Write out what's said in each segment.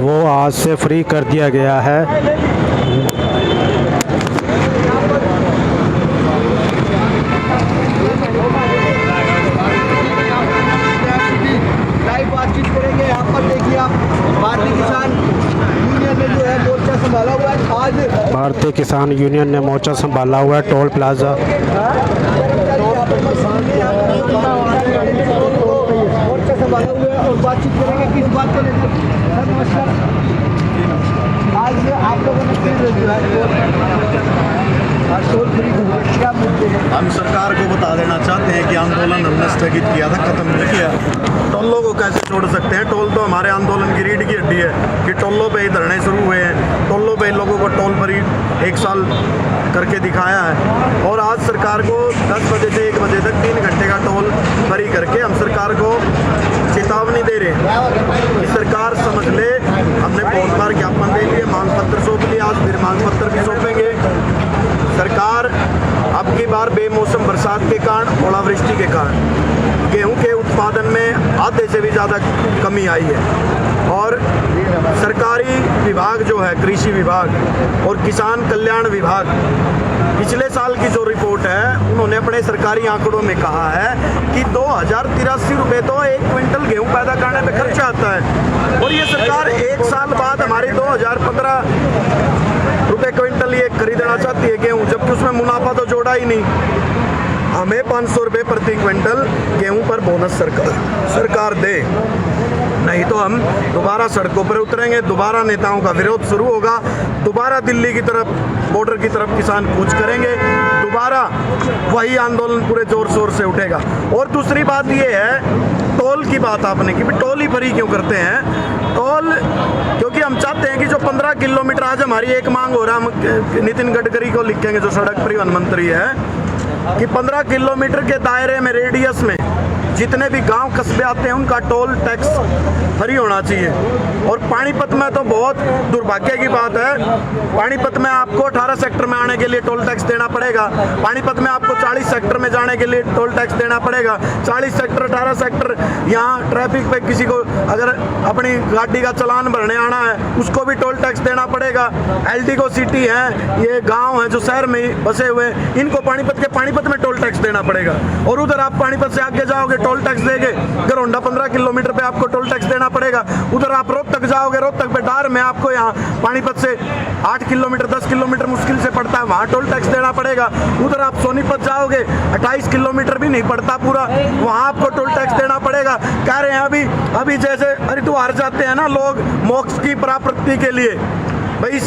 वो आज से फ्री कर दिया गया है। लाइव बातचीत करेंगे। यहाँ पर देखिए आप, भारतीय किसान यूनियन ने जो है मोर्चा संभाला हुआ है। आज भारतीय किसान यूनियन ने मोर्चा संभाला हुआ है टोल प्लाजा। मोर्चा संभाला हुआ है और बातचीत करेंगे किस बात को लेकर। सर नमस्कार, आज आप लोगों ने जो है टोल फ्री क्या मुद्दे हैं? हम सरकार को बता देना चाहते हैं कि आंदोलन हमने स्थगित किया था, खत्म नहीं किया। टोलों को कैसे छोड़ सकते हैं? टोल तो हमारे आंदोलन की रीढ़ की हड्डी है कि टोलों पे ही धरने शुरू हुए हैं। टोलों पे लोगों को टोल फ्री 1 साल करके दिखाया है और आज सरकार को 10 बजे से 1 बजे तक 3 घंटे का टोल फ्री करके हम सरकार को चेतावनी दे रहे हैं कि सरकार समझ ले। हमने बहुत बार ज्ञापन दे लिए, मांग पत्र सौंप लिए, आज फिर मांग पत्र भी सौंपेंगे। सरकार अब की बार बेमौसम बरसात के कारण, ओलावृष्टि के कारण गेहूं के उत्पादन में आधे से भी ज़्यादा कमी आई है और सरकारी विभाग जो है कृषि विभाग और किसान कल्याण विभाग, पिछले साल की जो रिपोर्ट है उन्होंने अपने सरकारी आंकड़ों में कहा है कि 2083 रुपये तो 1 क्विंटल गेहूं पैदा करने पे खर्चा आता है और ये सरकार 1 साल बाद हमारी 2015 रुपये क्विंटल ये खरीदना चाहती है गेहूं, जबकि उसमें मुनाफा तो जोड़ा ही नहीं। हमें 500 रुपये प्रति क्विंटल गेहूं पर बोनस सरकार दे, नहीं तो हम दोबारा सड़कों पर उतरेंगे, दोबारा नेताओं का विरोध शुरू होगा, दोबारा दिल्ली की तरफ, बॉर्डर की तरफ किसान कूच करेंगे, दोबारा वही आंदोलन पूरे जोर शोर से उठेगा। और दूसरी बात ये है, टोल की बात आपने की, टोल ही फ्री क्यों करते हैं? टोल क्योंकि हम चाहते हैं कि जो 15 किलोमीटर, आज हमारी एक मांग हो रहा है, हम नितिन गडकरी को लिखेंगे जो सड़क परिवहन मंत्री है, कि 15 किलोमीटर के दायरे में, रेडियस में जितने भी गांव कस्बे आते हैं उनका टोल टैक्स फ्री होना चाहिए। और पानीपत में तो बहुत दुर्भाग्य की बात है, पानीपत में आपको 18 सेक्टर में आने के लिए टोल टैक्स देना पड़ेगा, पानीपत में आपको 40 सेक्टर में जाने के लिए टोल टैक्स देना पड़ेगा। 40 सेक्टर 18 सेक्टर, यहाँ ट्रैफिक पे किसी को अगर अपनी गाड़ी का चालान भरने आना है उसको भी टोल टैक्स देना पड़ेगा। एलडी को सिटी है, ये गाँव है जो शहर में बसे हुए, इनको पानीपत में टोल टैक्स देना पड़ेगा। और उधर आप पानीपत से आगे जाओगे टोल टैक्स देंगे, गरोंडा 15 किलोमीटर पे आपको टोल टैक्स देना पड़ेगा। उधर आप रोहतक जाओगे, रोहतक पे डार में आपको यहाँ पानीपत से 8 किलोमीटर 10 किलोमीटर मुश्किल से पड़ता है, वहाँ टोल टैक्स देना पड़ेगा। उधर आप सोनीपत जाओगे, 28 किलोमीटर भी नहीं पड़ता पूरा, वहाँ आपको टोल टैक्स देना पड़ेगा। कह रहे हैं अभी जैसे हरिद्वार जाते हैं ना लोग मोक्ष की प्राप्ति के लिए, भाई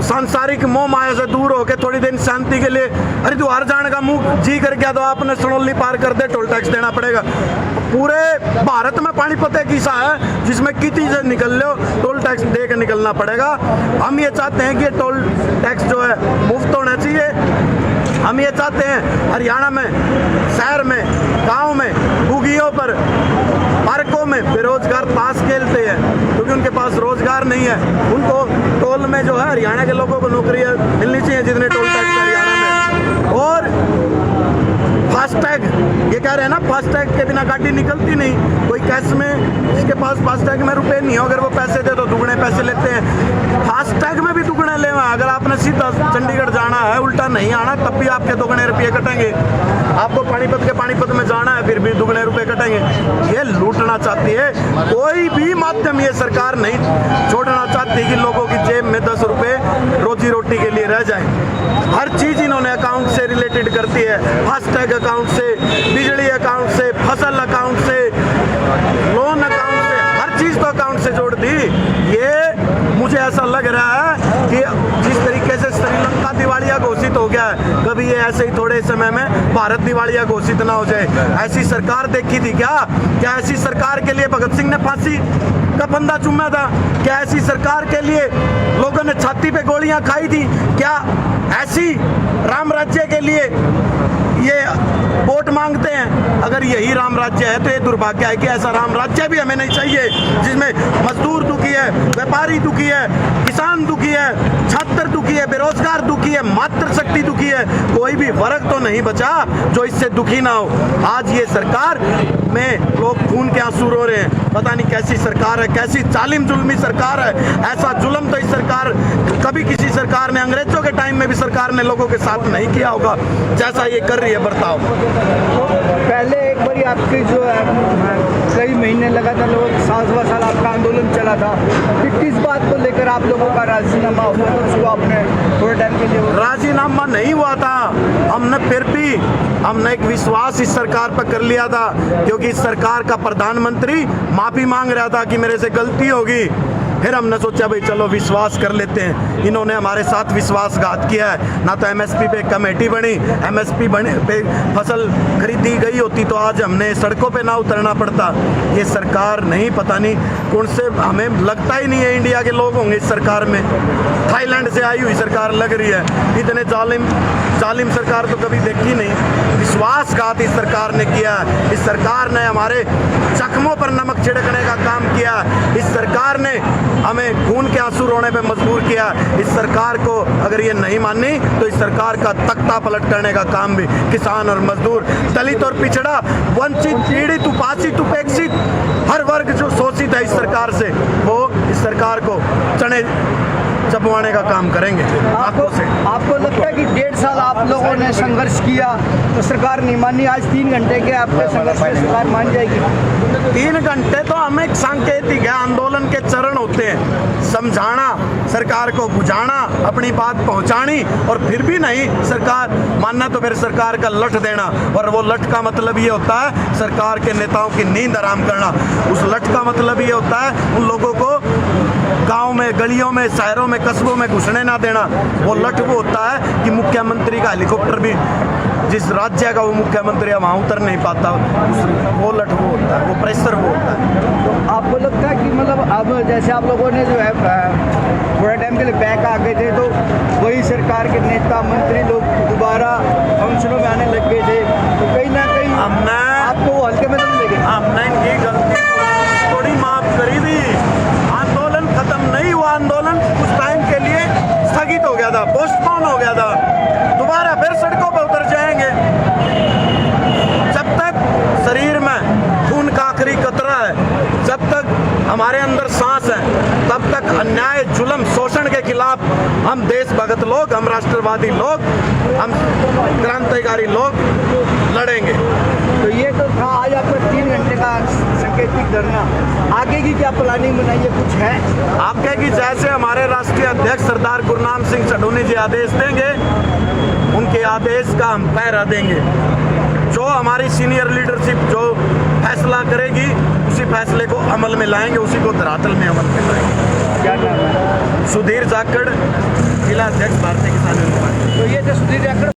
सांसारिक मोह माया से दूर होकर थोड़ी दिन शांति के लिए हरिद्वार जाने का मुंह जी कर गया तो आपने सनोली पार कर दे, टोल टैक्स देना पड़ेगा। पूरे भारत में पानीपत एक ऐसा है जिसमें किसी से निकल लो टोल टैक्स दे के निकलना पड़ेगा। हम ये चाहते हैं कि टोल टैक्स जो है मुफ्त होना चाहिए। हम ये चाहते हैं हरियाणा में, शहर में, गांव में, बुगियों पर, पार्कों में बेरोजगार ताश खेलते हैं क्योंकि उनके पास रोजगार नहीं है, उनको टोल में जो है हरियाणा के लोगों को नौकरियां मिलनी चाहिए जितने टोल टैक्स हरियाणा में। और फास्टैग, ये कह रहे हैं ना फास्टैग के बिना गाड़ी निकलती नहीं। कोई कैश में, जिसके पास फास्टैग में रुपए नहीं हो, अगर वो पैसे दे तो दुगने पैसे लेते हैं। फास्टैग में भी दुगने ले, अगर आपने सीधा चंडीगढ़ जाना है, उल्टा नहीं आना, तब भी आपके दुगने रुपये कटेंगे। आपको पानीपत में जाना है, फिर भी दुगने रुपये कटेंगे। ये लूटना चाहती है, कोई भी माध्यम ये सरकार नहीं छोड़ना चाहती कि लोगों की जेब में 10 रुपये रोजी रोटी के लिए रह जाए। हर चीज़ इन्होंने अकाउंट से रिलेटेड करती है, फास्टैग अकाउंट से, बिजली अकाउंट से, फसल अकाउंट से, लोन अकाउंट से, हर चीज़ तो अकाउंट से जोड़ दी। ये मुझे ऐसा लग रहा है कि जिस तरीके से श्रीलंका दिवालिया घोषित हो गया है, कभी ये ऐसे ही थोड़े समय में भारत दिवालिया घोषित ना हो जाए। ऐसी सरकार देखी थी क्या ऐसी सरकार के लिए भगत सिंह ने फांसी का फंदा चूमा था? क्या ऐसी सरकार के लिए लोगों ने छाती पे गोलियां खाई थी? क्या ऐसी राम राज्य के लिए ये वोट मांगते हैं? अगर यही राम राज्य है तो ये दुर्भाग्य है कि ऐसा राम राज्य भी हमें नहीं चाहिए जिसमें मजदूर दुखी है, व्यापारी दुखी है, किसान किसान दुखी है, छात्र दुखी है, बेरोजगार दुखी है, मातृशक्ति दुखी है, कोई भी वर्ग तो नहीं बचा जो इससे दुखी ना हो। आज ये सरकार में लोग खून के आंसू रो रहे हैं। पता नहीं कैसी सरकार है, कैसी जालिम जुल्मी सरकार है। ऐसा जुल्म तो इस सरकार, कभी किसी सरकार ने, अंग्रेजों के टाइम में भी सरकार ने लोगों के साथ नहीं किया होगा जैसा ये कर रही है बर्ताव। पहले एक बार आपके जो है कई महीने लगातार लोग 7 साल आपका आंदोलन चला था, फिर किस बात को लेकर आप लोगों का राजीनामा हुआ था? उसको आपने थोड़े टाइम के लिए राजीनामा नहीं हुआ था, हमने फिर भी हमने एक विश्वास इस सरकार पर कर लिया था, क्योंकि इस सरकार का प्रधानमंत्री माफी मांग रहा था कि मेरे से गलती होगी। फिर हमने सोचा भाई चलो विश्वास कर लेते हैं। इन्होंने हमारे साथ विश्वासघात किया है। ना तो एमएसपी पे कमेटी बनी, एमएसपी बने पे फसल खरीदी गई होती तो आज हमने सड़कों पे ना उतरना पड़ता। ये सरकार नहीं, पता नहीं कौन से, हमें लगता ही नहीं है इंडिया के लोग होंगे इस सरकार में। थाईलैंड से आई हुई सरकार लग रही है। इतने जालिम सरकार तो कभी देखी नहीं। विश्वासघात इस सरकार ने किया। इस सरकार ने हमारे जख्मों पर नमक छिड़कने का काम किया। इस सरकार ने हमें खून के आंसू रोने पे मजबूर किया। इस सरकार को अगर ये नहीं मानी तो इस सरकार का तख्ता पलट करने का काम भी किसान और मजदूर, दलित और पिछड़ा, वंचित, पीड़ित, उपासित, उपेक्षित, हर वर्ग जो शोषित है इस सरकार से, वो इस सरकार को चने चबवाने का काम करेंगे। आपको लगता है कि 1.5 साल आप लोगों ने संघर्ष किया तो सरकार नहीं मानी, आज 3 घंटे के आपके संघर्ष में सरकार मान जाएगी? 3 घंटे तो हमें एक सांकेतिक है। आंदोलन के चरण होते हैं, समझाना, सरकार को बुझाना, अपनी बात पहुंचानी, और फिर भी नहीं सरकार मानना तो फिर सरकार का लठ देना। और वो लठ का मतलब ये होता है सरकार के नेताओं की नींद हराम करना। उस लठ का मतलब ये होता है उन लोगों को गांव में, गलियों में, शहरों में, कस्बों में घुसने ना देना। वो लठ वो होता है कि मुख्यमंत्री का हेलीकॉप्टर भी जिस राज्य का वो मुख्यमंत्री है वहाँ उतर नहीं पाता, वो लठ वो होता है, वो प्रेशर वो होता है। तो आपको लगता है कि मतलब अब जैसे आप लोगों ने जो है थोड़ा टाइम के लिए बैक आ गए थे, तो वही सरकार के नेता मंत्री लोग दोबारा फंक्शनों में आने लग गए थे, तो कहीं ना कहीं आपको हल्के में नहीं लेंगे? हमने इनकी गलती थोड़ी माफ करी थी। आंदोलन खत्म नहीं हुआ, आंदोलन कुछ टाइम के लिए स्थगित हो गया था, पोस्टपोन हो गया था। दोबारा फिर सड़कों पर उतर जाएंगे। जब तक शरीर में खून का आखिरी कतरा है, जब तक हमारे अंदर सांस है, तब तक अन्याय, जुल्म, शोषण के खिलाफ हम देशभक्त लोग, हम राष्ट्रवादी लोग, हम क्रांतिकारी लोग लड़ेंगे। तो ये तो था आज आपका 3 घंटे का सांकेतिक धरना। आगे की क्या प्लानिंग बनाई है, कुछ है? आगे की जैसे हमारे राष्ट्रीय अध्यक्ष सरदार गुरनाम सिंह सडोनी जी आदेश देंगे, उनके आदेश का हम पैरा देंगे। जो हमारी सीनियर लीडरशिप जो फैसला करेगी उसी फैसले को अमल में लाएंगे, उसी को धरातल में अमल में लाएंगे। क्या नाम है? सुधीर जाखड़, जिला अध्यक्ष भारतीय किसान यूनियन पार्टी। तो ये थे सुधीर जाखड़।